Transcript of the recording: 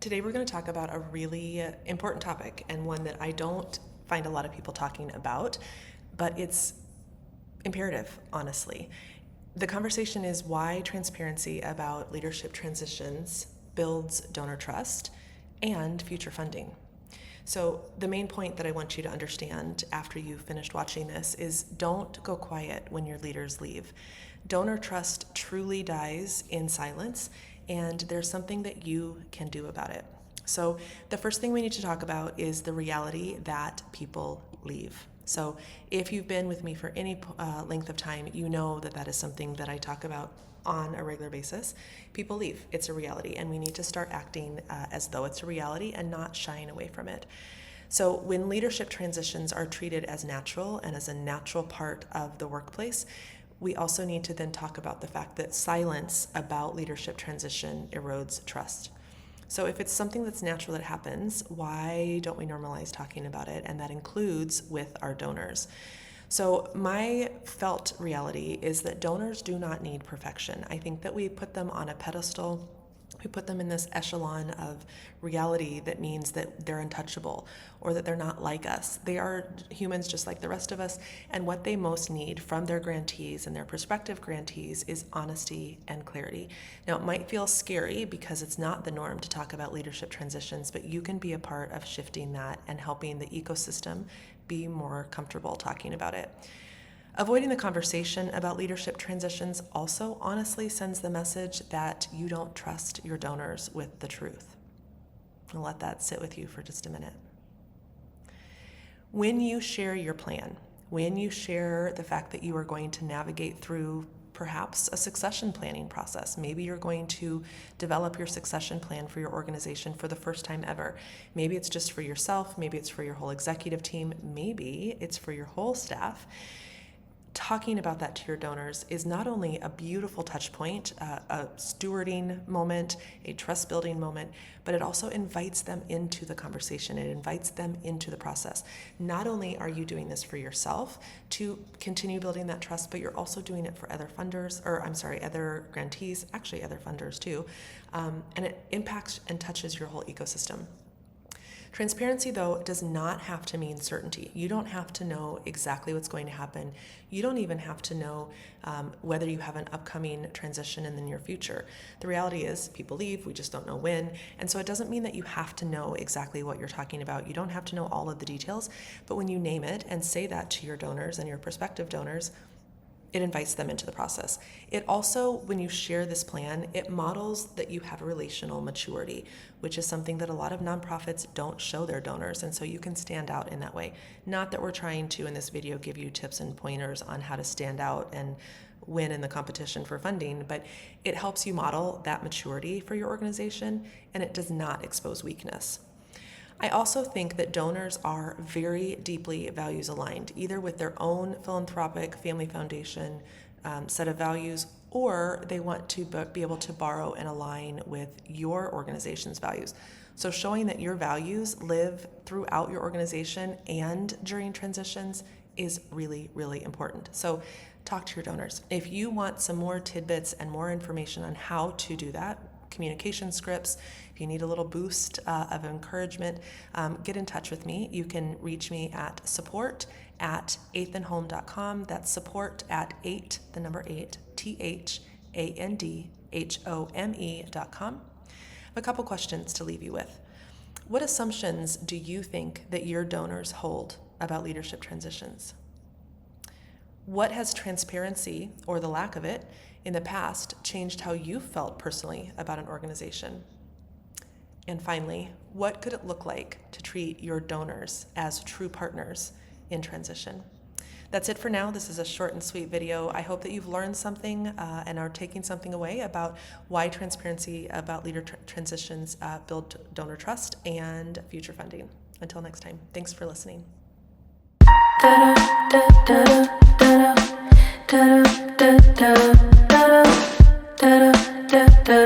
Today we're going to talk about a really important topic, and one that I don't find a lot of people talking about, but it's imperative, honestly. The conversation is why transparency about leadership transitions builds donor trust and future funding. So the main point that I want you to understand after you've finished watching this is don't go quiet when your leaders leave. Donor trust truly dies in silence, and there's something that you can do about it. So the first thing we need to talk about is the reality that people leave. So if you've been with me for any length of time, you know that that is something that I talk about on a regular basis. People leave. It's a reality, and we need to start acting as though it's a reality and not shying away from it. So when leadership transitions are treated as natural and as a natural part of the workplace, we also need to then talk about the fact that silence about leadership transition erodes trust. So if it's something that's natural that happens, why don't we normalize talking about it? And that includes with our donors. So my felt reality is that donors do not need perfection. I think that we put them on a pedestal. We put them in this echelon of reality that means that they're untouchable or that they're not like us. They are humans just like the rest of us, and what they most need from their grantees and their prospective grantees is honesty and clarity. Now, it might feel scary because it's not the norm to talk about leadership transitions, but you can be a part of shifting that and helping the ecosystem be more comfortable talking about it. Avoiding the conversation about leadership transitions also honestly sends the message that you don't trust your donors with the truth. I'll let that sit with you for just a minute. When you share your plan, when you share the fact that you are going to navigate through perhaps a succession planning process. Maybe you're going to develop your succession plan for your organization for the first time ever. Maybe it's just for yourself, maybe it's for your whole executive team, maybe it's for your whole staff. Talking about that to your donors is not only a beautiful touch point, a stewarding moment, a trust building moment, but it also invites them into the conversation. It invites them into the process. Not only are you doing this for yourself to continue building that trust, but you're also doing it for other other grantees, actually other funders too. And it impacts and touches your whole ecosystem. Transparency, though, does not have to mean certainty. You don't have to know exactly what's going to happen. You don't even have to know whether you have an upcoming transition in the near future. The reality is people leave, we just don't know when. And so it doesn't mean that you have to know exactly what you're talking about. You don't have to know all of the details, but when you name it and say that to your donors and your prospective donors, it invites them into the process. It also, when you share this plan, it models that you have a relational maturity, which is something that a lot of nonprofits don't show their donors, and so you can stand out in that way. Not that we're trying to, in this video, give you tips and pointers on how to stand out and win in the competition for funding, but it helps you model that maturity for your organization, and it does not expose weakness. I also think that donors are very deeply values aligned, either with their own philanthropic family foundation set of values, or they want to be able to borrow and align with your organization's values. So showing that your values live throughout your organization and during transitions is really, really important. So talk to your donors. If you want some more tidbits and more information on how to do that, communication scripts, if you need a little boost of encouragement, get in touch with me. You can reach me at support@8thandhome.com. That's support at 8, the number 8, THANDHOME.com. I have a couple questions to leave you with. What assumptions do you think that your donors hold about leadership transitions? What has transparency, or the lack of it, in the past changed how you felt personally about an organization? And finally, what could it look like to treat your donors as true partners in transition? That's it for now. This is a short and sweet video. I hope that you've learned something and are taking something away about why transparency about transitions build donor trust and future funding. Until next time, thanks for listening. Da da da da da da da da da da da da